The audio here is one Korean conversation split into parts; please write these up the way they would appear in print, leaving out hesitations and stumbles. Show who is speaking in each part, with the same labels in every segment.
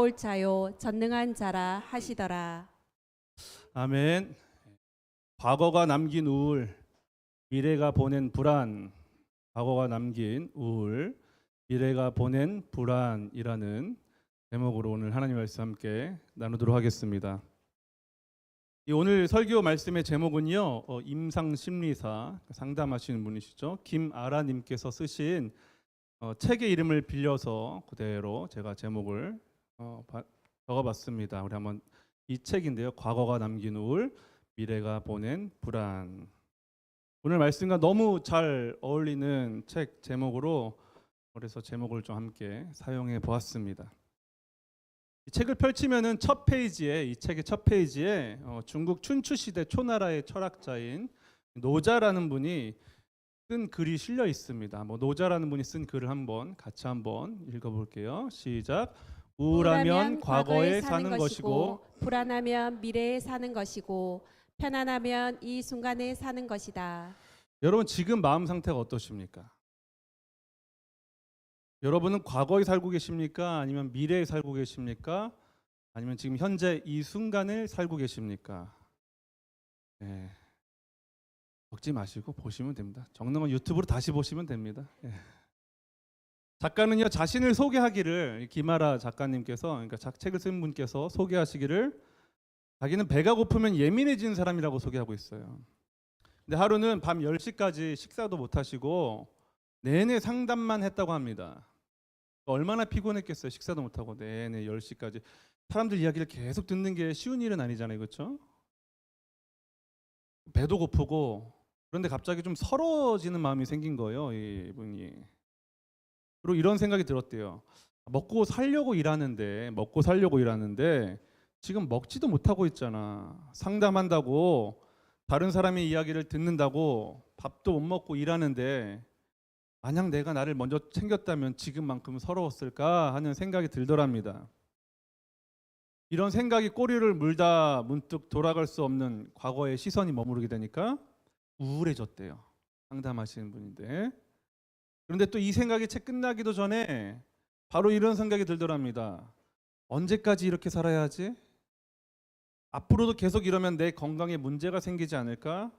Speaker 1: 도울 자요 전능한 자라 하시더라.
Speaker 2: 아멘. 과거가 남긴 우울, 미래가 보낸 불안. 과거가 남긴 우울, 미래가 보낸 불안이라는 제목으로 오늘 하나님 말씀 함께 나누도록 하겠습니다. 이 오늘 설교 말씀의 제목은요, 임상심리사 상담하시는 분이시죠, 김아라님께서 쓰신 책의 이름을 빌려서 그대로 제가 제목을 적어봤습니다. 우리 한번 이 책인데요, 과거가 남긴 우울, 미래가 보낸 불안. 오늘 말씀과 너무 잘 어울리는 책 제목으로 그래서 제목을 좀 함께 사용해 보았습니다. 이 책을 펼치면은 첫 페이지에, 이 책의 첫 페이지에 중국 춘추 시대 초나라의 철학자인 노자라는 분이 쓴 글이 실려 있습니다. 노자라는 분이 쓴 글을 같이 한번 읽어볼게요. 시작. 우울하면 과거에 사는 것이고,
Speaker 1: 불안하면 미래에 사는 것이고, 편안하면 이 순간에 사는 것이다.
Speaker 2: 여러분 지금 마음 상태가 어떠십니까? 여러분은 과거에 살고 계십니까? 아니면 미래에 살고 계십니까? 아니면 지금 현재 이 순간을 살고 계십니까? 네. 적지 마시고 보시면 됩니다. 적는 건 유튜브로 다시 보시면 됩니다. 네. 작가는요, 자신을 소개하기를, 김아라 작가님께서, 그러니까 책을 쓴 분께서 소개하시기를, 자기는 배가 고프면 예민해지는 사람이라고 소개하고 있어요. 근데 하루는 밤 10시까지 식사도 못 하시고 내내 상담만 했다고 합니다. 얼마나 피곤했겠어요. 식사도 못 하고 내내 10시까지 사람들 이야기를 계속 듣는 게 쉬운 일은 아니잖아요. 그렇죠? 배도 고프고, 그런데 갑자기 좀 서러워지는 마음이 생긴 거예요, 이분이. 그리고 이런 생각이 들었대요. 먹고 살려고 일하는데 지금 먹지도 못하고 있잖아. 상담한다고, 다른 사람의 이야기를 듣는다고 밥도 못 먹고 일하는데 만약 내가 나를 먼저 챙겼다면 지금만큼 서러웠을까 하는 생각이 들더랍니다. 이런 생각이 꼬리를 물다 문득 돌아갈 수 없는 과거의 시선이 머무르게 되니까 우울해졌대요. 상담하시는 분인데. 그런데 또 이 생각이 채 끝나기도 전에 바로 이런 생각이 들더랍니다. 언제까지 이렇게 살아야 하지? 앞으로도 계속 이러면 내 건강에 문제가 생기지 않을까?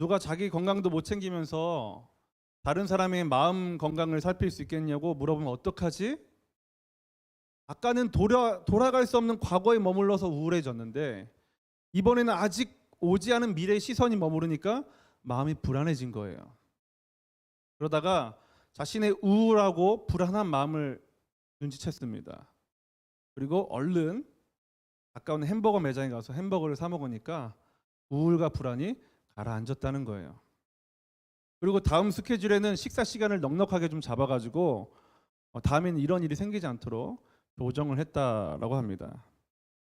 Speaker 2: 누가 자기 건강도 못 챙기면서 다른 사람의 마음 건강을 살필 수 있겠냐고 물어보면 어떡하지? 아까는 돌아갈 수 없는 과거에 머물러서 우울해졌는데 이번에는 아직 오지 않은 미래의 시선이 머무르니까 마음이 불안해진 거예요. 그러다가 자신의 우울하고 불안한 마음을 눈치챘습니다. 그리고 얼른 가까운 햄버거 매장에 가서 햄버거를 사 먹으니까 우울과 불안이 가라앉았다는 거예요. 그리고 다음 스케줄에는 식사 시간을 넉넉하게 좀 잡아가지고 다음에는 이런 일이 생기지 않도록 조정을 했다라고 합니다.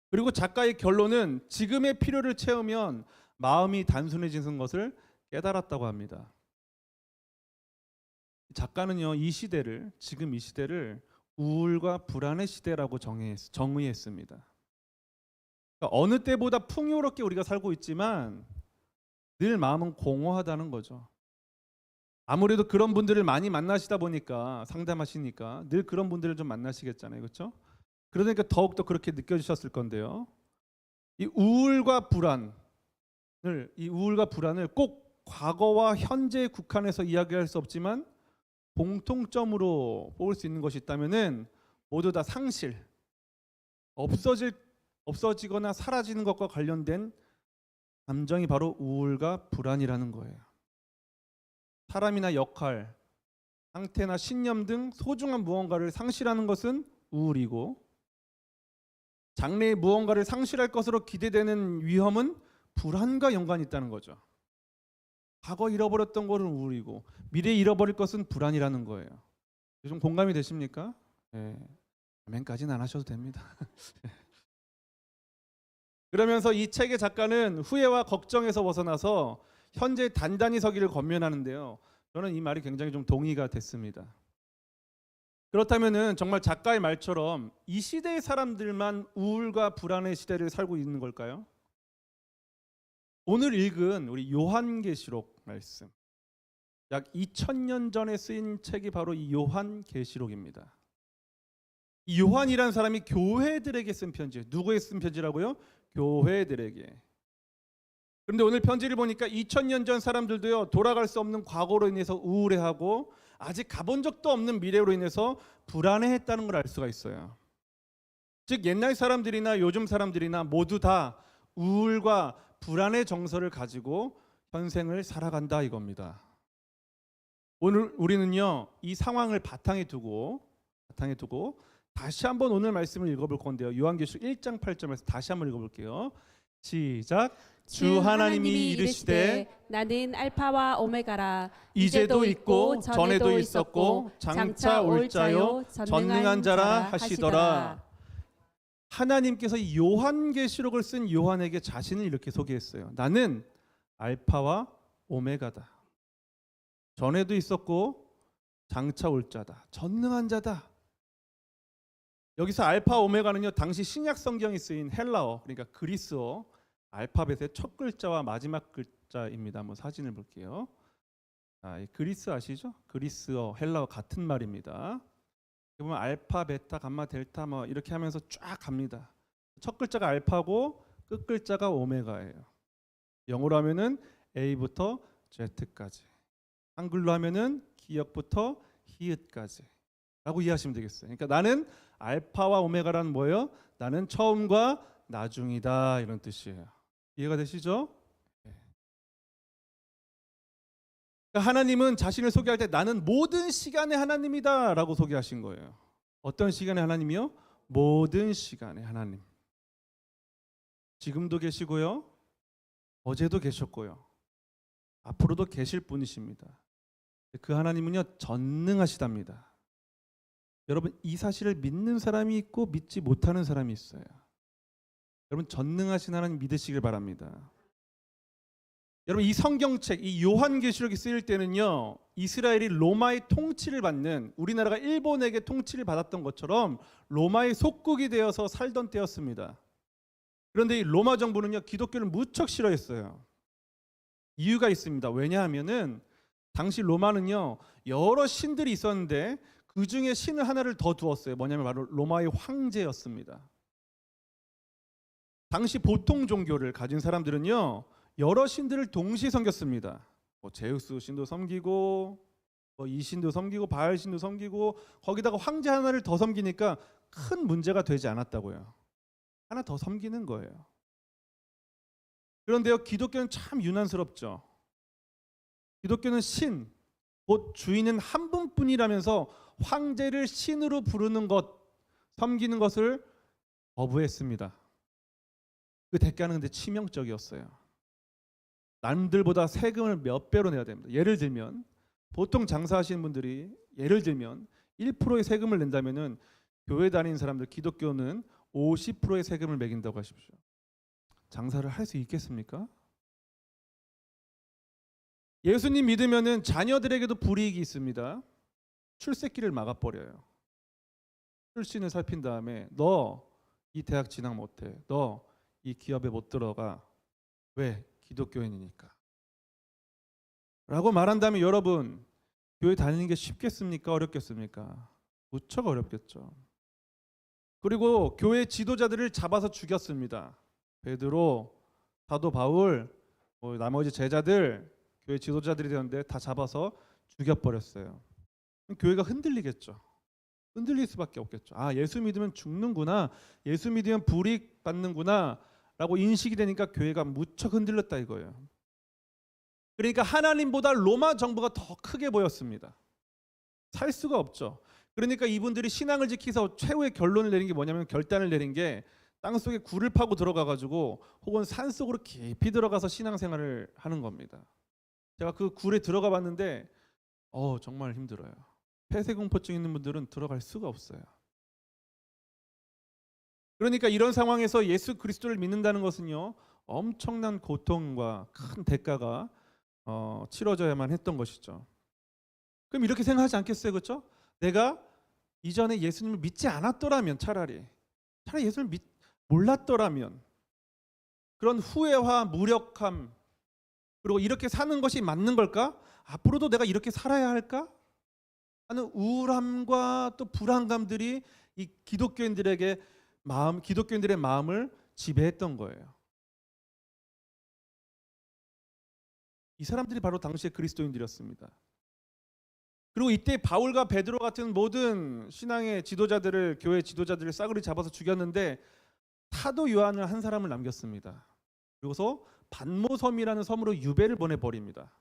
Speaker 2: 그리고 작가의 결론은 지금의 필요를 채우면 마음이 단순해지는 것을 깨달았다고 합니다. 작가는요, 지금 이 시대를 우울과 불안의 시대라고 정의했습니다. 그러니까 어느 때보다 풍요롭게 우리가 살고 있지만 늘 마음은 공허하다는 거죠. 아무래도 그런 분들을 많이 만나시다 보니까, 상담하시니까 늘 그런 분들을 좀 만나시겠잖아요. 그렇죠? 그러니까 더욱더 그렇게 느껴지셨을 건데요. 이 우울과 불안을 꼭 과거와 현재에 국한해서 이야기할 수 없지만 공통점으로 뽑을 수 있는 것이 있다면은 모두 다 없어지거나 사라지는 것과 관련된 감정이 바로 우울과 불안이라는 거예요. 사람이나 역할, 상태나 신념 등 소중한 무언가를 상실하는 것은 우울이고, 장래에 무언가를 상실할 것으로 기대되는 위험은 불안과 연관이 있다는 거죠. 과거 잃어버렸던 것은 우울이고 미래에 잃어버릴 것은 불안이라는 거예요. 좀 공감이 되십니까? 네. 아멘까지는 안 하셔도 됩니다. 그러면서 이 책의 작가는 후회와 걱정에서 벗어나서 현재 단단히 서기를 권면하는데요. 저는 이 말이 굉장히 좀 동의가 됐습니다. 그렇다면은 정말 작가의 말처럼 이 시대의 사람들만 우울과 불안의 시대를 살고 있는 걸까요? 오늘 읽은 우리 요한계시록 말씀, 약 2000년 전에 쓰인 책이 바로 이 요한계시록입니다. 이 요한이라는 사람이 교회들에게 쓴 편지예요. 누구에 쓴 편지라고요? 교회들에게. 그런데 오늘 편지를 보니까 2000년 전 사람들도요, 돌아갈 수 없는 과거로 인해서 우울해하고 아직 가본 적도 없는 미래로 인해서 불안해했다는 걸 알 수가 있어요. 즉 옛날 사람들이나 요즘 사람들이나 모두 다 우울과 불안의 정서를 가지고 현생을 살아간다 이겁니다. 오늘 우리는요, 이 상황을 바탕에 두고 다시 한번 오늘 말씀을 읽어볼 건데요. 요한계시록 1장 8절에서 다시 한번 읽어볼게요. 시작. 주 하나님이 이르시되
Speaker 1: 나는 알파와 오메가라.
Speaker 2: 이제도 있고 전에도 있었고 장차 올 자요 전능한 자라 하시더라. 하나님께서 이 요한계시록을 쓴 요한에게 자신을 이렇게 소개했어요. 나는 알파와 오메가다. 전에도 있었고 장차 올 자다. 전능한 자다. 여기서 알파 오메가는요, 당시 신약 성경이 쓰인 헬라어, 그러니까 그리스어 알파벳의 첫 글자와 마지막 글자입니다. 한번 사진을 볼게요. 이 그리스 아시죠? 그리스어, 헬라어 같은 말입니다. 보면 알파, 베타, 감마, 델타 뭐 이렇게 하면서 쫙 갑니다. 첫 글자가 알파고 끝 글자가 오메가예요. 영어로 하면은 A부터 Z까지. 한글로 하면은 기역부터 히읗까지. 라고 이해하시면 되겠어요. 그러니까 나는 알파와 오메가라는 뭐예요? 나는 처음과 나중이다 이런 뜻이에요. 이해가 되시죠? 그러니까 하나님은 자신을 소개할 때 나는 모든 시간의 하나님이다 라고 소개하신 거예요. 어떤 시간의 하나님이요? 모든 시간의 하나님. 지금도 계시고요, 어제도 계셨고요, 앞으로도 계실 분이십니다. 그 하나님은요, 전능하시답니다. 여러분, 이 사실을 믿는 사람이 있고 믿지 못하는 사람이 있어요. 여러분, 전능하신 하나님 믿으시길 바랍니다. 여러분, 이 성경책, 이 요한계시록이 쓰일 때는요, 이스라엘이 로마의 통치를 받는, 우리나라가 일본에게 통치를 받았던 것처럼 로마의 속국이 되어서 살던 때였습니다. 그런데 이 로마 정부는요, 기독교를 무척 싫어했어요. 이유가 있습니다. 왜냐하면은 당시 로마는요, 여러 신들이 있었는데 그 중에 신을 하나를 더 두었어요. 뭐냐면 바로 로마의 황제였습니다. 당시 보통 종교를 가진 사람들은요, 여러 신들을 동시에 섬겼습니다. 제우스 신도 섬기고, 이 신도 섬기고, 바알 신도 섬기고, 거기다가 황제 하나를 더 섬기니까 큰 문제가 되지 않았다고요. 하나 더 섬기는 거예요. 그런데요, 기독교는 참 유난스럽죠. 기독교는 신, 곧 주인은 한 분뿐이라면서 황제를 신으로 부르는 것, 섬기는 것을 거부했습니다. 그 대가는 근데 치명적이었어요. 남들보다 세금을 몇 배로 내야 됩니다. 예를 들면 보통 장사하시는 분들이 예를 들면 1%의 세금을 낸다면은 교회 다니는 사람들, 기독교는 50%의 세금을 매긴다고 하십시오. 장사를 할 수 있겠습니까? 예수님 믿으면은 자녀들에게도 불이익이 있습니다. 출세길을 막아버려요. 출신을 살핀 다음에 너 이 대학 진학 못해. 너 이 기업에 못 들어가. 왜? 기독교인이니까. 라고 말한다면 여러분, 교회 다니는 게 쉽겠습니까? 어렵겠습니까? 무척 어렵겠죠. 그리고 교회 지도자들을 잡아서 죽였습니다. 베드로, 사도 바울, 나머지 제자들, 교회 지도자들이 되었는데 다 잡아서 죽여버렸어요. 교회가 흔들리겠죠. 흔들릴 수밖에 없겠죠. 아, 예수 믿으면 죽는구나, 예수 믿으면 불이익 받는구나 라고 인식이 되니까 교회가 무척 흔들렸다 이거예요. 그러니까 하나님보다 로마 정부가 더 크게 보였습니다. 살 수가 없죠. 그러니까 이분들이 신앙을 지키서 최후의 결론을 내린 게 뭐냐면, 결단을 내린 게 땅속에 굴을 파고 들어가 가지고 혹은 산속으로 깊이 들어가서 신앙생활을 하는 겁니다. 제가 그 굴에 들어가 봤는데 정말 힘들어요. 폐쇄공포증 있는 분들은 들어갈 수가 없어요. 그러니까 이런 상황에서 예수 그리스도를 믿는다는 것은요, 엄청난 고통과 큰 대가가 치러져야만 했던 것이죠. 그럼 이렇게 생각하지 않겠어요? 그렇죠? 내가 이전에 예수님을 믿지 않았더라면, 차라리 예수를 몰랐더라면, 그런 후회와 무력함, 그리고 이렇게 사는 것이 맞는 걸까? 앞으로도 내가 이렇게 살아야 할까? 하는 우울함과 또 불안감들이 이 기독교인들의 마음을 지배했던 거예요. 이 사람들이 바로 당시의 그리스도인들이었습니다. 그리고 이때 바울과 베드로 같은 모든 신앙의 지도자들을, 교회 지도자들을 싸그리 잡아서 죽였는데 사도 요한을 한 사람을 남겼습니다. 그리고서 반모섬이라는 섬으로 유배를 보내버립니다.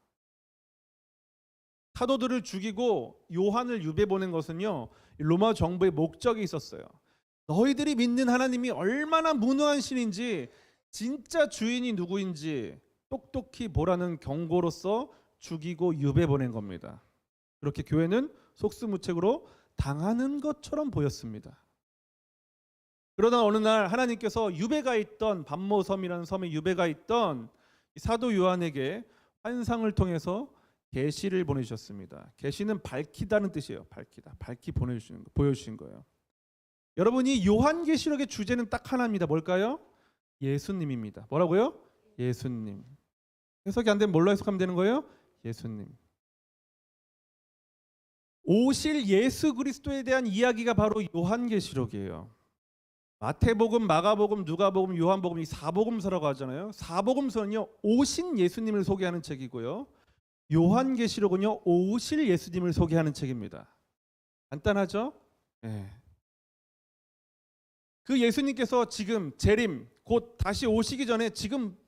Speaker 2: 사도들을 죽이고 요한을 유배 보낸 것은요, 로마 정부의 목적이 있었어요. 너희들이 믿는 하나님이 얼마나 무능한 신인지, 진짜 주인이 누구인지 똑똑히 보라는 경고로서 죽이고 유배 보낸 겁니다. 그렇게 교회는 속수무책으로 당하는 것처럼 보였습니다. 그러다 어느 날 하나님께서 유배가 있던 반모섬이라는 섬에 유배가 있던 사도 요한에게 환상을 통해서 계시를 보내주셨습니다. 계시는 밝히다는 뜻이에요. 밝히다. 밝히 보여주신 거예요. 여러분이 요한계시록의 주제는 딱 하나입니다. 뭘까요? 예수님입니다. 뭐라고요? 예수님. 해석이 안 되면 뭘로 해석하면 되는 거예요? 예수님. 오실 예수 그리스도에 대한 이야기가 바로 요한계시록이에요. 마태복음, 마가복음, 누가복음, 요한복음, 이 사복음서라고 하잖아요. 사복음서는요, 오신 예수님을 소개하는 책이고요, 요한계시록은요, 오실 예수님을 소개하는 책입니다. 간단하죠? 네. 그 예수님께서 지금 재림, 곧 다시 오시기 전에 지금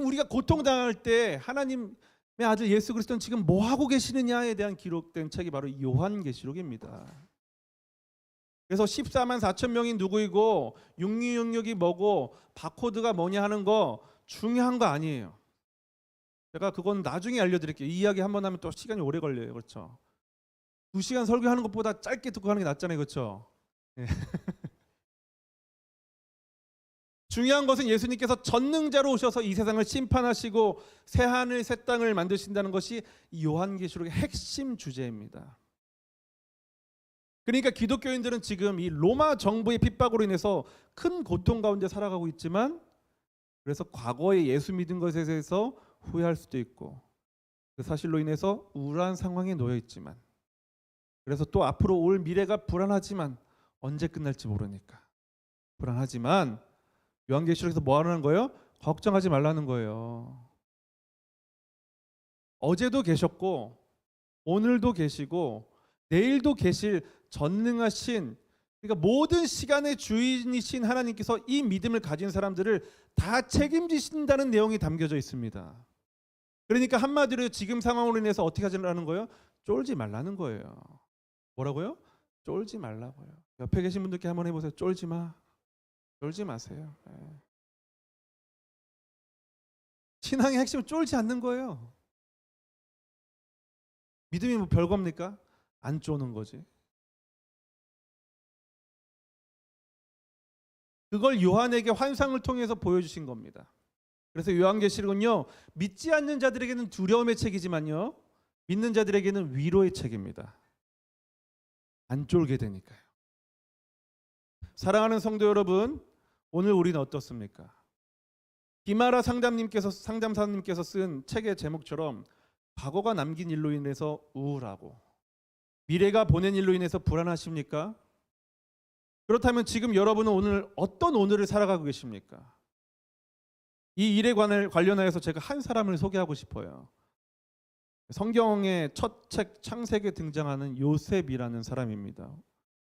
Speaker 2: 우리가 고통당할 때 하나님의 아들 예수 그리스도는 지금 뭐 하고 계시느냐에 대한 기록된 책이 바로 요한계시록입니다. 그래서 14만 4천 명이 누구이고 6666이 뭐고 바코드가 뭐냐 하는 거 중요한 거 아니에요. 제가 그건 나중에 알려드릴게요. 이 이야기 한번 하면 또 시간이 오래 걸려요. 그렇죠? 2시간 설교하는 것보다 짧게 듣고 하는 게 낫잖아요. 그렇죠? 네. 중요한 것은 예수님께서 전능자로 오셔서 이 세상을 심판하시고 새 하늘 새 땅을 만드신다는 것이 이 요한계시록의 핵심 주제입니다. 그러니까 기독교인들은 지금 이 로마 정부의 핍박으로 인해서 큰 고통 가운데 살아가고 있지만, 그래서 과거에 예수 믿은 것에 대해서 후회할 수도 있고, 그 사실로 인해서 우울한 상황에 놓여 있지만, 그래서 또 앞으로 올 미래가 불안하지만, 언제 끝날지 모르니까 불안하지만, 요한계시록에서 뭐 하라는 거예요? 걱정하지 말라는 거예요. 어제도 계셨고 오늘도 계시고 내일도 계실 전능하신, 그러니까 모든 시간의 주인이신 하나님께서 이 믿음을 가진 사람들을 다 책임지신다는 내용이 담겨져 있습니다. 그러니까 한마디로 지금 상황으로 인해서 어떻게 하자는 거예요? 쫄지 말라는 거예요. 뭐라고요? 쫄지 말라고요. 옆에 계신 분들께 한번 해보세요. 쫄지 마. 쫄지 마세요. 신앙의 핵심은 쫄지 않는 거예요. 믿음이 뭐 별겁니까? 안 쪼는 거지. 그걸 요한에게 환상을 통해서 보여주신 겁니다. 그래서 요한계시록은요, 믿지 않는 자들에게는 두려움의 책이지만요, 믿는 자들에게는 위로의 책입니다. 안 쫄게 되니까요. 사랑하는 성도 여러분, 오늘 우리는 어떻습니까? 김아라 상담사님께서 쓴 책의 제목처럼 과거가 남긴 일로 인해서 우울하고 미래가 보낸 일로 인해서 불안하십니까? 그렇다면 지금 여러분은 오늘 어떤 오늘을 살아가고 계십니까? 이 일에 관련하여서 제가 한 사람을 소개하고 싶어요. 성경의 첫 책 창세기에 등장하는 요셉이라는 사람입니다.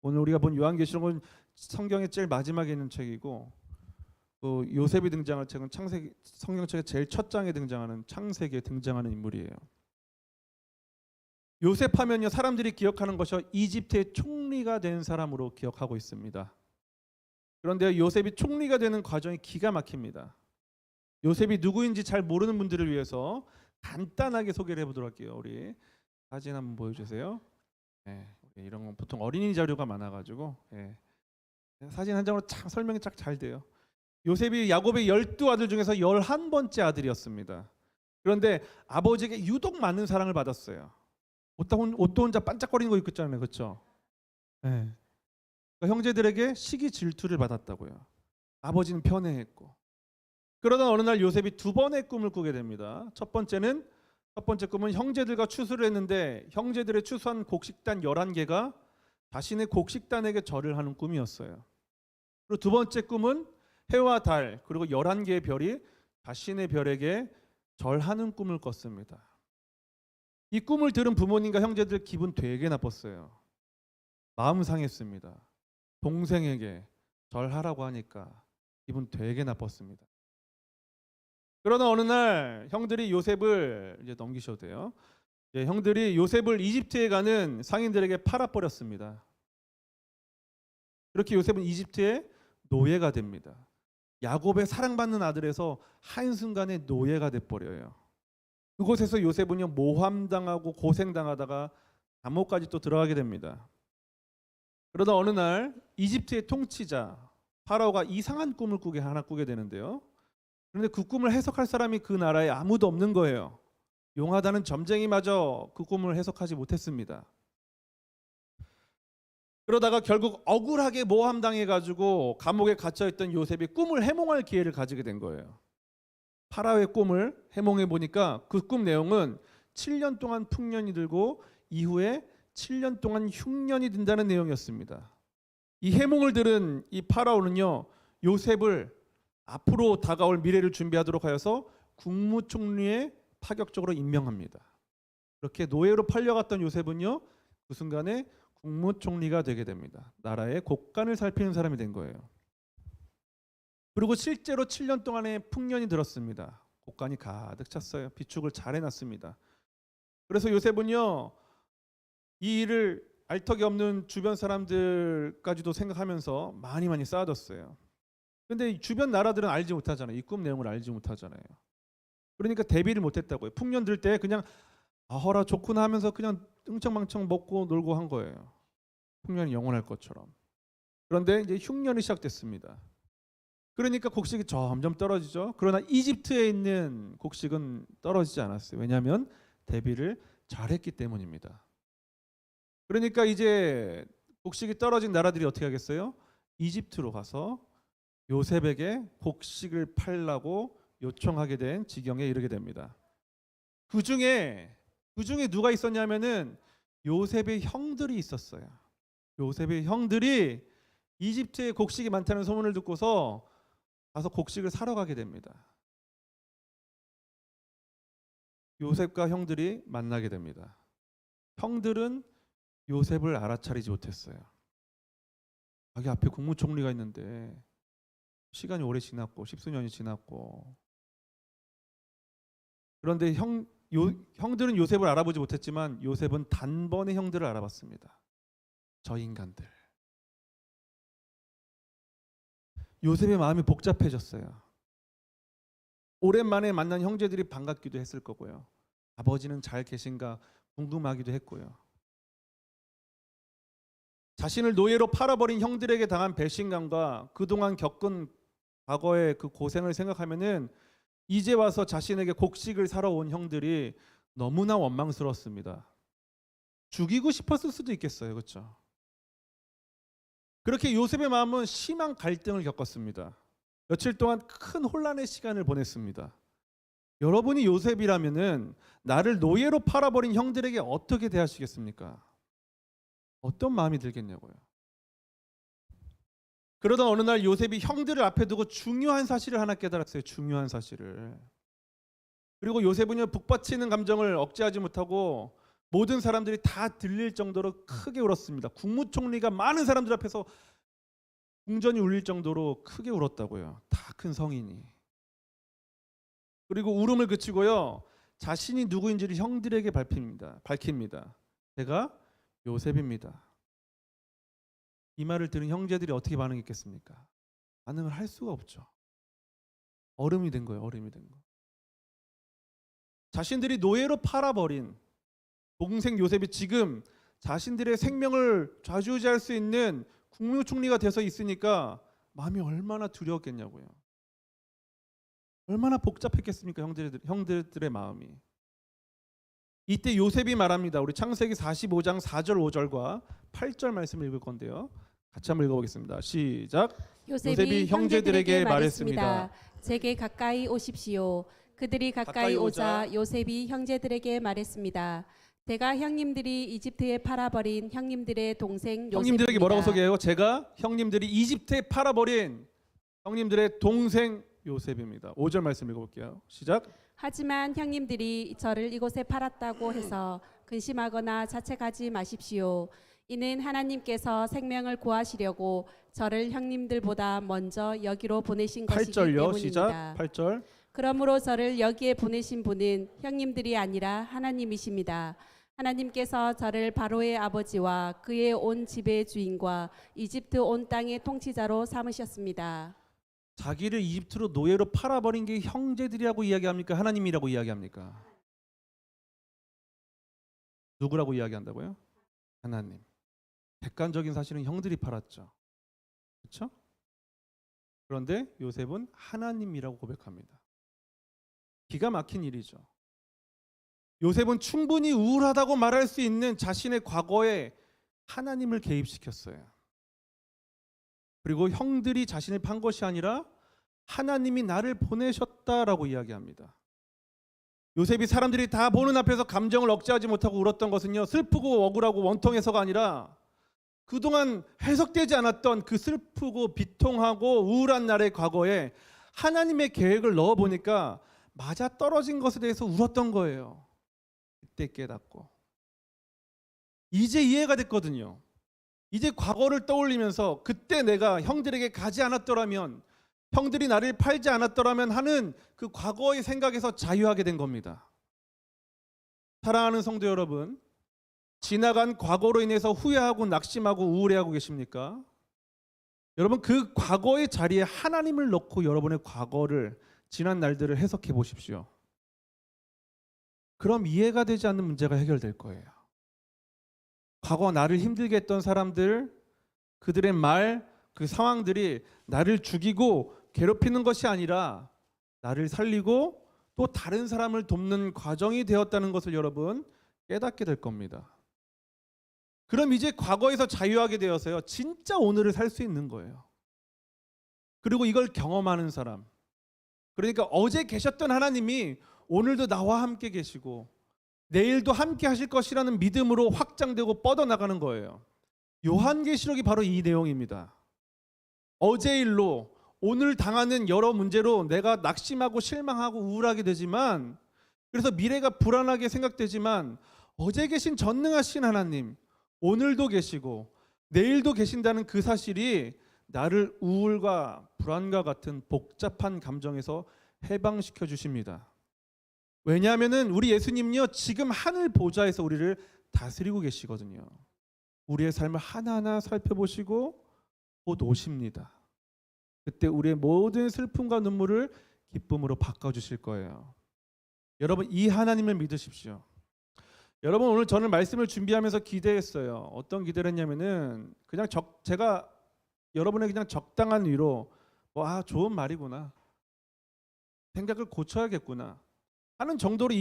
Speaker 2: 오늘 우리가 본 요한계시록은 성경의 제일 마지막에 있는 책이고, 요셉이 등장할 책은 성경책의 제일 첫 장에 등장하는 창세기에 등장하는 인물이에요. 요셉 하면요, 사람들이 기억하는 것이 이집트의 총리가 된 사람으로 기억하고 있습니다. 그런데 요셉이 총리가 되는 과정이 기가 막힙니다. 요셉이 누구인지 잘 모르는 분들을 위해서 간단하게 소개를 해보도록 할게요. 우리 사진 한번 보여주세요. 네, 이런 건 보통 어린이 자료가 많아가지고, 네. 사진 한 장으로 참 설명이 딱 잘 돼요. 요셉이 야곱의 12아들 중에서 11번째 아들이었습니다. 그런데 아버지에게 유독 많은 사랑을 받았어요. 옷도 혼자 반짝거리는 거 입고 있잖아요. 그렇죠? 네. 그러니까 형제들에게 시기 질투를 받았다고요. 아버지는 편애했고. 그러던 어느 날 요셉이 두 번의 꿈을 꾸게 됩니다. 첫 번째 꿈은 형제들과 추수를 했는데 형제들의 추수한 곡식단 11개가 자신의 곡식단에게 절을 하는 꿈이었어요. 그리고 두 번째 꿈은 해와 달 그리고 11개의 별이 자신의 별에게 절하는 꿈을 꿨습니다. 이 꿈을 들은 부모님과 형제들 기분 되게 나빴어요. 마음 상했습니다. 동생에게 절하라고 하니까 기분 되게 나빴습니다. 그러나 어느 날 형들이 요셉을 이제 넘기셔도 돼요. 형들이 요셉을 이집트에 가는 상인들에게 팔아버렸습니다. 그렇게 요셉은 이집트의 노예가 됩니다. 야곱의 사랑받는 아들에서 한순간에 노예가 돼버려요. 그곳에서 요셉은요 모함당하고 고생당하다가 감옥까지 또 들어가게 됩니다. 그러다 어느 날 이집트의 통치자 파라오가 이상한 꿈을 꾸게 되는데요. 그런데 그 꿈을 해석할 사람이 그 나라에 아무도 없는 거예요. 용하다는 점쟁이마저 그 꿈을 해석하지 못했습니다. 그러다가 결국 억울하게 모함당해가지고 감옥에 갇혀있던 요셉이 꿈을 해몽할 기회를 가지게 된 거예요. 파라오의 꿈을 해몽해 보니까 그 꿈 내용은 7년 동안 풍년이 들고 이후에 7년 동안 흉년이 든다는 내용이었습니다. 이 해몽을 들은 이 파라오는요 요셉을 앞으로 다가올 미래를 준비하도록 하여서 국무총리에 파격적으로 임명합니다. 그렇게 노예로 팔려갔던 요셉은요 그 순간에 국무총리가 되게 됩니다. 나라의 곳간을 살피는 사람이 된 거예요. 그리고 실제로 7년 동안의 풍년이 들었습니다. 곳간이 가득 찼어요. 비축을 잘 해놨습니다. 그래서 요셉은요 이 일을 알턱이 없는 주변 사람들까지도 생각하면서 많이 쌓아뒀어요. 그런데 주변 나라들은 알지 못하잖아요. 이 꿈 내용을 알지 못하잖아요. 그러니까 대비를 못했다고요. 풍년 들 때 그냥 허라 좋구나 하면서 그냥 흥청망청 먹고 놀고 한 거예요. 풍년이 영원할 것처럼. 그런데 이제 흉년이 시작됐습니다. 그러니까 곡식이 점점 떨어지죠. 그러나 이집트에 있는 곡식은 떨어지지 않았어요. 왜냐하면 대비를 잘했기 때문입니다. 그러니까 이제 곡식이 떨어진 나라들이 어떻게 하겠어요? 이집트로 가서 요셉에게 곡식을 팔라고 요청하게 된 지경에 이르게 됩니다. 그 중에 누가 있었냐면은 요셉의 형들이 있었어요. 요셉의 형들이 이집트에 곡식이 많다는 소문을 듣고서 가서 곡식을 사러 가게 됩니다. 요셉과 형들이 만나게 됩니다. 형들은 요셉을 알아차리지 못했어요. 자기 앞에 국무총리가 있는데 시간이 오래 지났고 십수년이 지났고 그런데 형들은 요셉을 알아보지 못했지만 요셉은 단번에 형들을 알아봤습니다. 저 인간들. 요셉의 마음이 복잡해졌어요. 오랜만에 만난 형제들이 반갑기도 했을 거고요. 아버지는 잘 계신가 궁금하기도 했고요. 자신을 노예로 팔아버린 형들에게 당한 배신감과 그동안 겪은 과거의 그 고생을 생각하면은 이제 와서 자신에게 곡식을 사러 온 형들이 너무나 원망스러웠습니다. 죽이고 싶었을 수도 있겠어요. 그렇죠? 그렇게 요셉의 마음은 심한 갈등을 겪었습니다. 며칠 동안 큰 혼란의 시간을 보냈습니다. 여러분이 요셉이라면은 나를 노예로 팔아버린 형들에게 어떻게 대하시겠습니까? 어떤 마음이 들겠냐고요. 그러다 어느 날 요셉이 형들을 앞에 두고 중요한 사실을 하나 깨달았어요. 중요한 사실을. 그리고 요셉은요 북받치는 감정을 억제하지 못하고 모든 사람들이 다 들릴 정도로 크게 울었습니다. 국무총리가 많은 사람들 앞에서 궁전이 울릴 정도로 크게 울었다고요. 다 큰 성인이. 그리고 울음을 그치고요 자신이 누구인지를 형들에게 밝힙니다. 제가 요셉입니다. 이 말을 들은 형제들이 어떻게 반응했겠습니까? 반응을 할 수가 없죠. 얼음이 된 거예요. 얼음이 된 거. 자신들이 노예로 팔아버린 동생 요셉이 지금 자신들의 생명을 좌지우지할 수 있는 국무총리가 돼서 있으니까 마음이 얼마나 두려웠겠냐고요. 얼마나 복잡했겠습니까? 형들의 마음이. 이때 요셉이 말합니다. 우리 창세기 45장 4절 5절과 8절 말씀을 읽을 건데요. 같이 한번 읽어보겠습니다. 시작. 요셉이 형제들에게 말했습니다.
Speaker 1: 제게 가까이 오십시오. 그들이 가까이 오자 요셉이 형제들에게 말했습니다. 제가 형님들이 이집트에 팔아버린 형님들의 동생 요셉입니다.
Speaker 2: 형님들에게 뭐라고 소개해요? 제가 형님들이 이집트에 팔아버린 형님들의 동생 요셉입니다. 5절 말씀 읽어볼게요. 시작.
Speaker 1: 하지만 형님들이 저를 이곳에 팔았다고 해서 근심하거나 자책하지 마십시오. 이는 하나님께서 생명을 구하시려고 저를 형님들보다 먼저 여기로 보내신 것이기
Speaker 2: 8절요.
Speaker 1: 때문입니다.
Speaker 2: 시작. 8절.
Speaker 1: 그러므로 저를 여기에 보내신 분은 형님들이 아니라 하나님이십니다. 하나님께서 저를 바로의 아버지와 그의 온 집의 주인과 이집트 온 땅의 통치자로 삼으셨습니다.
Speaker 2: 자기를 이집트로 노예로 팔아버린 게 형제들이라고 이야기합니까? 하나님이라고 이야기합니까? 누구라고 이야기한다고요? 하나님. 객관적인 사실은 형들이 팔았죠. 그렇죠? 그런데 요셉은 하나님이라고 고백합니다. 기가 막힌 일이죠. 요셉은 충분히 우울하다고 말할 수 있는 자신의 과거에 하나님을 개입시켰어요. 그리고 형들이 자신을 판 것이 아니라 하나님이 나를 보내셨다라고 이야기합니다. 요셉이 사람들이 다 보는 앞에서 감정을 억제하지 못하고 울었던 것은요, 슬프고 억울하고 원통해서가 아니라 그동안 해석되지 않았던 그 슬프고 비통하고 우울한 날의 과거에 하나님의 계획을 넣어보니까 맞아 떨어진 것에 대해서 울었던 거예요. 그때 깨닫고 이제 이해가 됐거든요. 이제 과거를 떠올리면서 그때 내가 형들에게 가지 않았더라면, 형들이 나를 팔지 않았더라면 하는 그 과거의 생각에서 자유하게 된 겁니다. 사랑하는 성도 여러분, 지나간 과거로 인해서 후회하고 낙심하고 우울해하고 계십니까? 여러분, 그 과거의 자리에 하나님을 넣고 여러분의 과거를, 지난 날들을 해석해 보십시오. 그럼 이해가 되지 않는 문제가 해결될 거예요. 과거 나를 힘들게 했던 사람들, 그들의 말, 그 상황들이 나를 죽이고 괴롭히는 것이 아니라 나를 살리고 또 다른 사람을 돕는 과정이 되었다는 것을 여러분 깨닫게 될 겁니다. 그럼 이제 과거에서 자유하게 되어서요, 진짜 오늘을 살 수 있는 거예요. 그리고 이걸 경험하는 사람, 그러니까 어제 계셨던 하나님이 오늘도 나와 함께 계시고 내일도 함께 하실 것이라는 믿음으로 확장되고 뻗어나가는 거예요. 요한계시록이 바로 이 내용입니다. 어제 일로 오늘 당하는 여러 문제로 내가 낙심하고 실망하고 우울하게 되지만, 그래서 미래가 불안하게 생각되지만 어제 계신 전능하신 하나님, 오늘도 계시고 내일도 계신다는 그 사실이 나를 우울과 불안과 같은 복잡한 감정에서 해방시켜 주십니다. 왜냐하면 우리 예수님요, 지금 하늘 보좌에서 우리를 다스리고 계시거든요. 우리의 삶을 하나하나 살펴보시고 곧 오십니다. 그때 우리의 모든 슬픔과 눈물을 기쁨으로 바꿔주실 거예요. 여러분, 이 하나님을 믿으십시오. 여러분, 오늘 저는 말씀을 준비하면서 기대했어요. 어떤 기대를 했냐면은 그냥 제가 여러분의 그냥 적당한 위로, 좋은 말이구나, 생각을 고쳐야겠구나 하는 정도로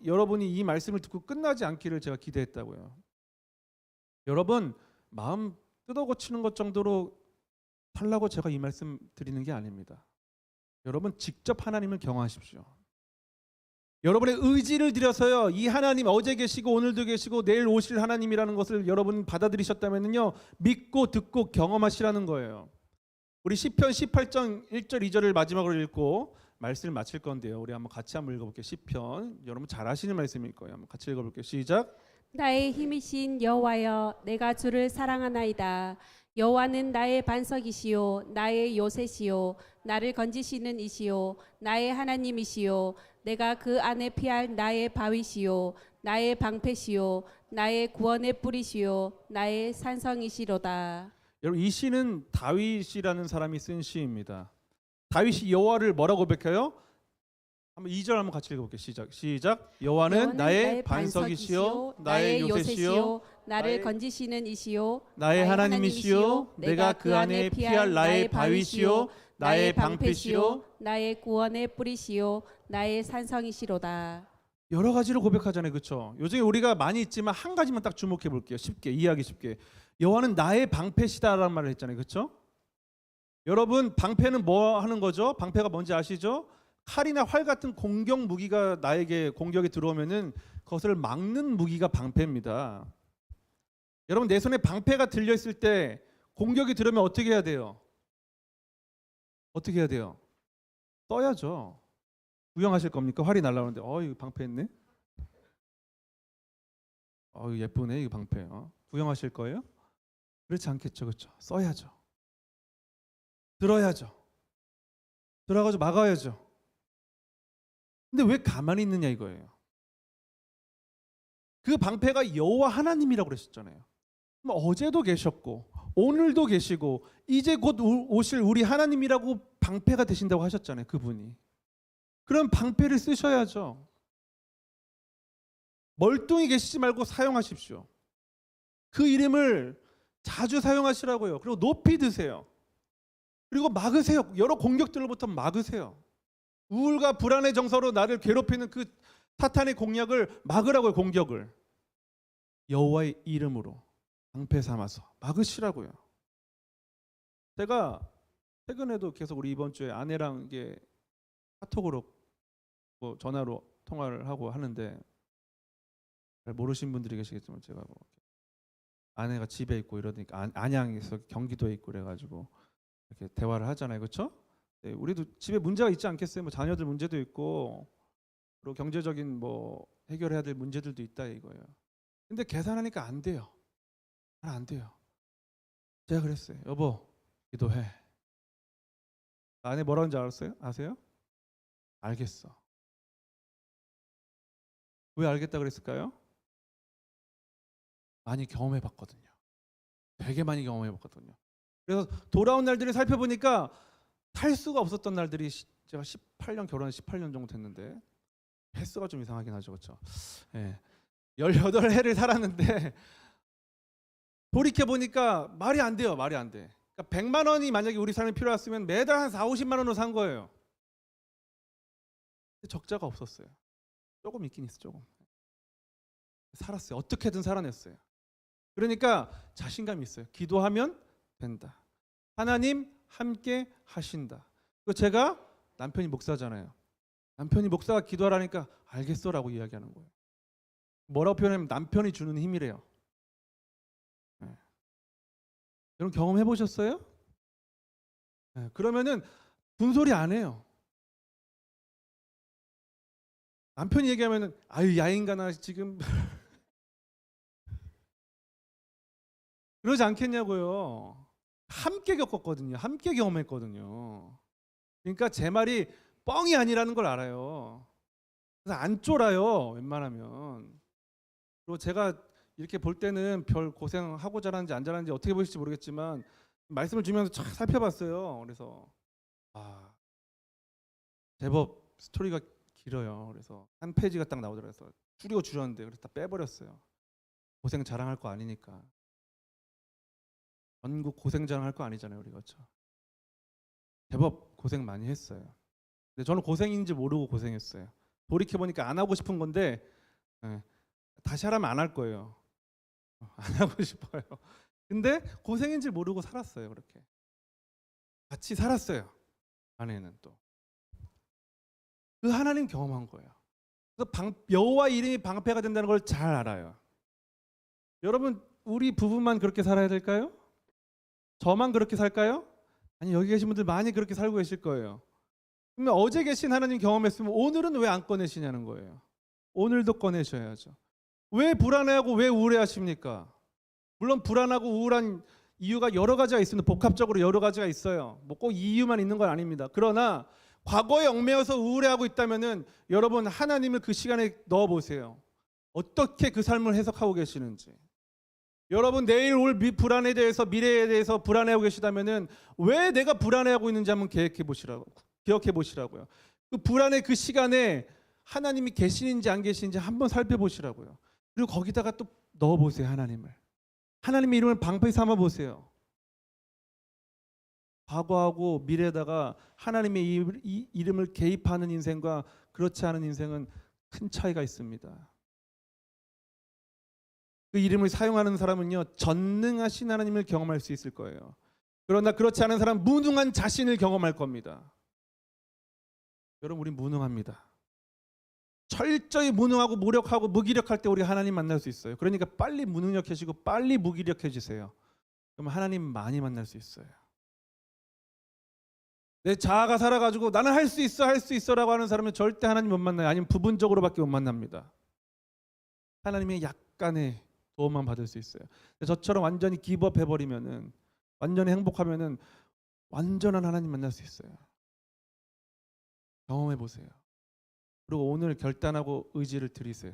Speaker 2: 여러분이 이 말씀을 듣고 끝나지 않기를 제가 기대했다고요. 여러분, 마음 뜯어고치는 것 정도로 살라고 제가 이 말씀 드리는 게 아닙니다. 여러분, 직접 하나님을 경험하십시오. 여러분의 의지를 들여서요, 이 하나님, 어제 계시고 오늘도 계시고 내일 오실 하나님이라는 것을 여러분 받아들이셨다면요, 믿고 듣고 경험하시라는 거예요. 우리 시편 18장 1절 2절을 마지막으로 읽고 말씀을 마칠 건데요, 우리 한번 같이 한번 읽어볼게요. 시편, 여러분 잘 아시는 말씀일 거예요. 한번 같이 읽어볼게요. 시작.
Speaker 1: 나의 힘이신 여호와여, 내가 주를 사랑하나이다. 여호와는 나의 반석이시요 나의 요새시요 나를 건지시는 이시요 나의 하나님이시요 내가 그 안에 피할 나의 바위시요 나의 방패시요 나의 구원의 뿌리시요 나의 산성이시로다.
Speaker 2: 여러분, 이 시는 다윗이라는 사람이 쓴 시입니다. 다윗이 여호와를 뭐라고 고백해요? 한번 2절 한번 같이 읽어볼게요. 시작. 여호와는 나의 반석이시요 나의 요새시요
Speaker 1: 나를 건지시는 이시요
Speaker 2: 나의 하나님이시요 내가 그 안에 피할 나의 바위시요 나의 방패시요
Speaker 1: 나의 구원의 뿌리시요 나의 산성이시로다.
Speaker 2: 여러 가지를 고백하잖아요. 그렇죠? 요즘에 우리가 많이 있지만 한 가지만 딱 주목해 볼게요. 쉽게 이해하기 쉽게. 여호와는 나의 방패시다라는 말을 했잖아요. 그렇죠? 여러분, 방패는 뭐 하는 거죠? 방패가 뭔지 아시죠? 칼이나 활 같은 공격 무기가 나에게 공격이 들어오면은 그것을 막는 무기가 방패입니다. 여러분 내 손에 방패가 들려 있을 때 공격이 들어오면 어떻게 해야 돼요? 어떻게 해야 돼요? 써야죠. 구경하실 겁니까? 활이 날라오는데 이거 방패 있네. 이거 예쁘네 이 방패. 구경하실 거예요? 그렇지 않겠죠, 그렇죠? 써야죠. 들어야죠. 들어가서 막아야죠. 근데 왜 가만히 있느냐 이거예요. 그 방패가 여호와 하나님이라고 그랬었잖아요. 어제도 계셨고 오늘도 계시고 이제 곧 오실 우리 하나님이라고 방패가 되신다고 하셨잖아요. 그분이. 그럼 방패를 쓰셔야죠. 멀뚱히 계시지 말고 사용하십시오. 그 이름을 자주 사용하시라고요. 그리고 높이 드세요. 그리고 막으세요. 여러 공격들로부터 막으세요. 우울과 불안의 정서로 나를 괴롭히는 그 사탄의 공략을 막으라고요. 공격을 여호와의 이름으로 방패 삼아서 막으시라고요. 제가 최근에도 계속 우리 이번 주에 아내랑 이게 카톡으로 전화로 통화를 하고 하는데 잘 모르신 분들이 계시겠지만 제가 아내가 집에 있고 이러니까 안양에서 경기도에 있고 그래가지고 이렇게 대화를 하잖아요, 그렇죠? 네, 우리도 집에 문제가 있지 않겠어요? 자녀들 문제도 있고 그리고 경제적인 해결해야 될 문제들도 있다 이거예요. 근데 계산하니까 안 돼요. 안 돼요. 제가 그랬어요. 여보, 기도해. 아내 뭐라는 줄 알았어요? 아세요? 알겠어. 왜 알겠다 그랬을까요? 많이 경험해 봤거든요. 되게 많이 경험해 봤거든요. 그래서 돌아온 날들을 살펴보니까 살 수가 없었던 날들이 제가 18년 결혼 18년 정도 됐는데 횟수가 좀 이상하긴 하죠. 그렇죠? 예. 18해를 살았는데 돌이켜 보니까 말이 안 돼요. 말이 안 돼. 그러니까 100만 원이 만약에 우리 삶에 필요했으면 매달 한 4, 50만 원으로 산 거예요. 적자가 없었어요. 조금 있긴 있어. 조금. 살았어요. 어떻게든 살아냈어요. 그러니까 자신감이 있어요. 기도하면 된다. 하나님 함께 하신다. 제가 남편이 목사잖아요. 남편이 목사가 기도하라니까 알겠어라고 이야기하는 거예요. 뭐라고 표현하면 남편이 주는 힘이래요. 네. 여러분 경험해 보셨어요? 네. 그러면은 분소리 안 해요. 남편이 얘기하면은 아유 야 인간아 지금 그러지 않겠냐고요. 함께 겪었거든요. 함께 경험했거든요. 그러니까 제 말이 뻥이 아니라는 걸 알아요. 그래서 안 쫄아요. 웬만하면. 그리고 제가 이렇게 볼 때는 별 고생하고 잘하는지 안 잘하는지 어떻게 보실지 모르겠지만 말씀을 주면서 쫙 살펴봤어요. 그래서 제법 스토리가 길어요. 그래서 한 페이지가 딱 나오더라고요. 그래서 줄였는데 그래서 다 빼버렸어요. 고생 자랑할 거 아니니까. 전국 고생 자랑할 거 아니잖아요, 우리 그렇죠? 제법 고생 많이 했어요. 근데 저는 고생인지 모르고 고생했어요. 돌이켜 보니까 안 하고 싶은 건데 다시 하라면 안 할 거예요. 안 하고 싶어요. 근데 고생인지 모르고 살았어요, 그렇게. 같이 살았어요. 아내는 또. 그 하나님 경험한 거예요. 그래서 여호와 이름이 방패가 된다는 걸 잘 알아요. 여러분, 우리 부부만 그렇게 살아야 될까요? 저만 그렇게 살까요? 아니 여기 계신 분들 많이 그렇게 살고 계실 거예요. 그러면 어제 계신 하나님 경험했으면 오늘은 왜 안 꺼내시냐는 거예요. 오늘도 꺼내셔야죠. 왜 불안해하고 왜 우울해하십니까? 물론 불안하고 우울한 이유가 여러 가지가 있습니다. 복합적으로 여러 가지가 있어요. 꼭 이유만 있는 건 아닙니다. 그러나 과거에 얽매여서 우울해하고 있다면은 여러분 하나님을 그 시간에 넣어 보세요. 어떻게 그 삶을 해석하고 계시는지. 여러분 내일 올 불안에 대해서 미래에 대해서 불안해하고 계시다면은 왜 내가 불안해하고 있는지 한번 기억해 보시라고요. 그 불안의 그 시간에 하나님이 계시는지 안 계시는지 한번 살펴보시라고요. 그리고 거기다가 또 넣어 보세요. 하나님의 이름을 방패 삼아 보세요. 과거하고 미래에다가 하나님의 이름을 개입하는 인생과 그렇지 않은 인생은 큰 차이가 있습니다. 그 이름을 사용하는 사람은요 전능하신 하나님을 경험할 수 있을 거예요. 그러나 그렇지 않은 사람은 무능한 자신을 경험할 겁니다. 여러분 우리 무능합니다. 철저히 무능하고 무력하고 무기력할 때 우리 하나님 만날 수 있어요. 그러니까 빨리 무능력해지고 빨리 무기력해지세요. 그럼 하나님 많이 만날 수 있어요. 내 자아가 살아가지고 나는 할 수 있어 할 수 있어라고 하는 사람은 절대 하나님 못 만나요. 아니면 부분적으로밖에 못 만납니다. 하나님의 약간의 도움만 받을 수 있어요. 저처럼 완전히 기브업 해버리면은, 완전히 행복하면은 완전한 하나님 만날 수 있어요. 경험해 보세요. 그리고 오늘 결단하고 의지를 드리세요.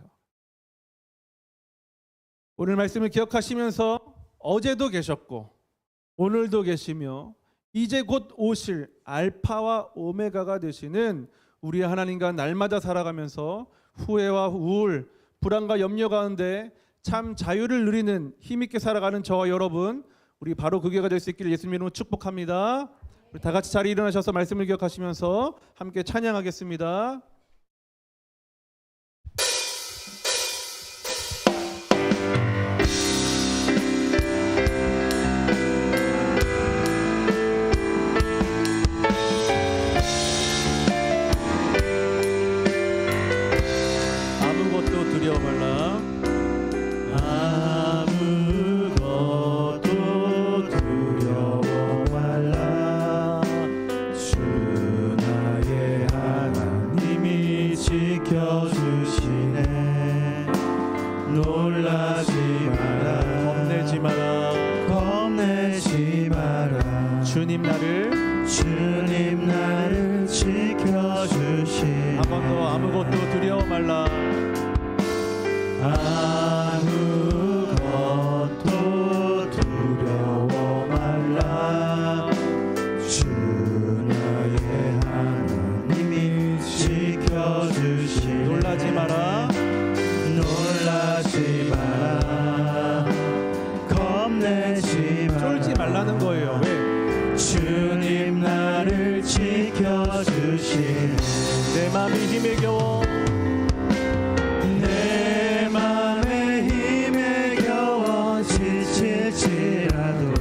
Speaker 2: 오늘 말씀을 기억하시면서 어제도 계셨고 오늘도 계시며 이제 곧 오실 알파와 오메가가 되시는 우리 하나님과 날마다 살아가면서 후회와 우울, 불안과 염려 가운데 참 자유를 누리는 힘있게 살아가는 저와 여러분, 우리 바로 그 교회가 될 수 있기를 예수님 이름으로 축복합니다. 우리 다 같이 자리에 일어나셔서 말씀을 기억하시면서 함께 찬양하겠습니다. 아무것도 두려워 말라.
Speaker 3: 아무것도 두려워 말라. 주 나의 하나님이 지켜주시네. 놀라지 마라.
Speaker 2: 겁내지 마라.
Speaker 3: 겁내지 마라.
Speaker 2: 주님 나를
Speaker 3: 지켜주시네.
Speaker 2: 한 번 더 아무것도 두려워 말라.
Speaker 3: 아무것도 두려워 말라. 주 나의 하나님이 지켜주시네.
Speaker 2: 놀라지 마라.
Speaker 3: 놀라지 마라. 겁내지 마라.
Speaker 2: 쫄지 말라는 거예요. 왜?
Speaker 3: 주님 나를 지켜주시네.
Speaker 2: 내 마음이 힘에 겨워
Speaker 3: 내 맘에 힘에 겨워 지칠지라도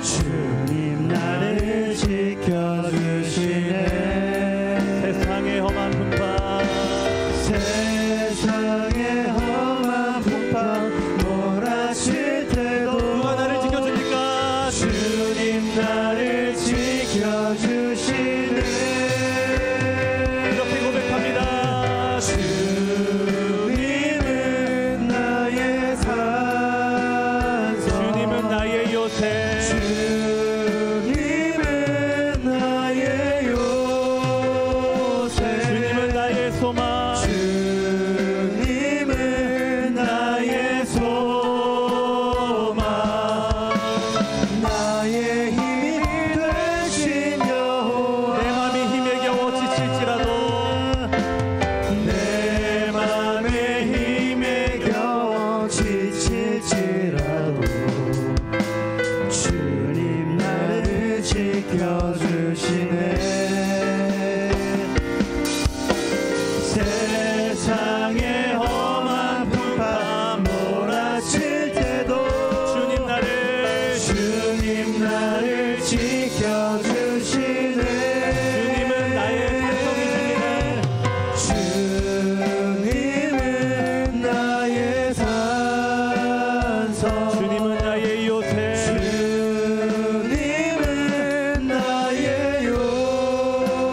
Speaker 3: 주님 나를 지켜주시네.
Speaker 2: 세상의 험한 풍파
Speaker 3: 세상의 험한 풍파 몰아칠 때도
Speaker 2: 누가 나를 지켜줍니까?
Speaker 3: 주님 나를 지켜주시네.
Speaker 2: 이렇게 고백합니다.
Speaker 3: 주님은 나의 산소.
Speaker 2: 주님은 나의 요새.
Speaker 3: 주님은 나의 요새.
Speaker 2: 주님은 나의 소망.
Speaker 3: 주님은 나의 소망. 나의 힘이 되신 여호와.
Speaker 2: 내 마음이 힘에 겨워 지칠지라도
Speaker 3: 내 맘에 힘에 겨워 지칠지라도 주님 나를 지켜주시네. 세상의 험한 풍파 몰아칠 때도
Speaker 2: 주님 나를
Speaker 3: 지켜주시네.
Speaker 2: 주님은 나의
Speaker 3: 주님은 나의 산소.
Speaker 2: 주님은 나의 요새.
Speaker 3: 주님은 나의 요새.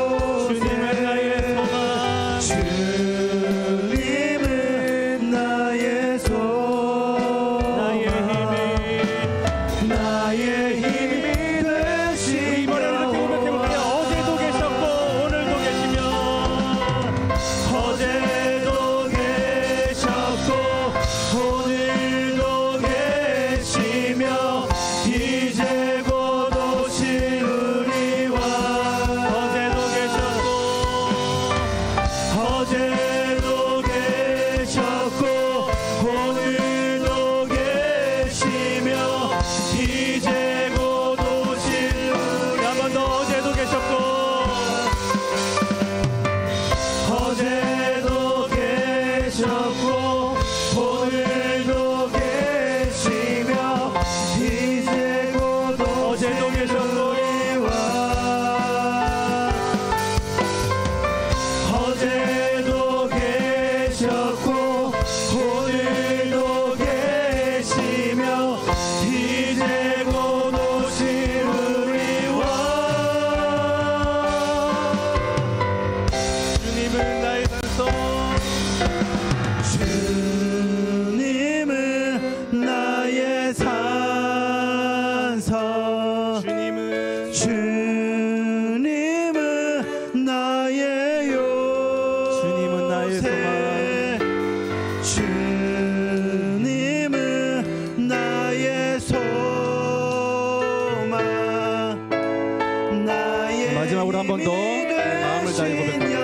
Speaker 2: 마지막으로 한 번 더 마음을 다해 고백합니다.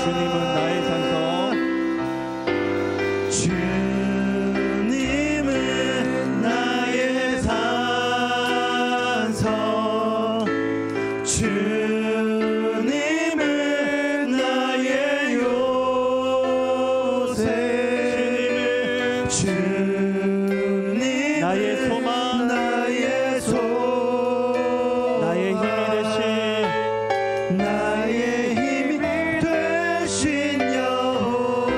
Speaker 2: 주님은 나의 산성,
Speaker 3: 주님은 나의 산성, 주님은 나의 요새, 주님은
Speaker 2: 나의 소망,
Speaker 3: 나의 힘이 되신 여호와.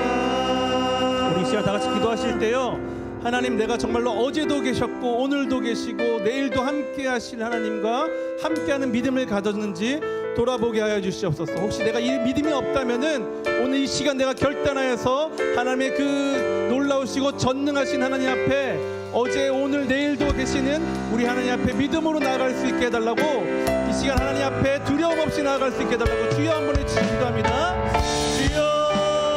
Speaker 2: 우리 이 시간 다 같이 기도하실 때요, 하나님, 내가 정말로 어제도 계셨고 오늘도 계시고 내일도 함께 하실 하나님과 함께하는 믿음을 가졌는지 돌아보게 하여 주시옵소서. 혹시 내가 이 믿음이 없다면은 오늘 이 시간 내가 결단하여서 하나님의 그 놀라우시고 전능하신 하나님 앞에 어제 오늘 내일도 계시는 우리 하나님 앞에 믿음으로 나아갈 수 있게 해달라고, 이 시간 하나님 앞에 두려움 없이 나아갈 수 있게 해달라고 주여 한번 해주시기도 합니다.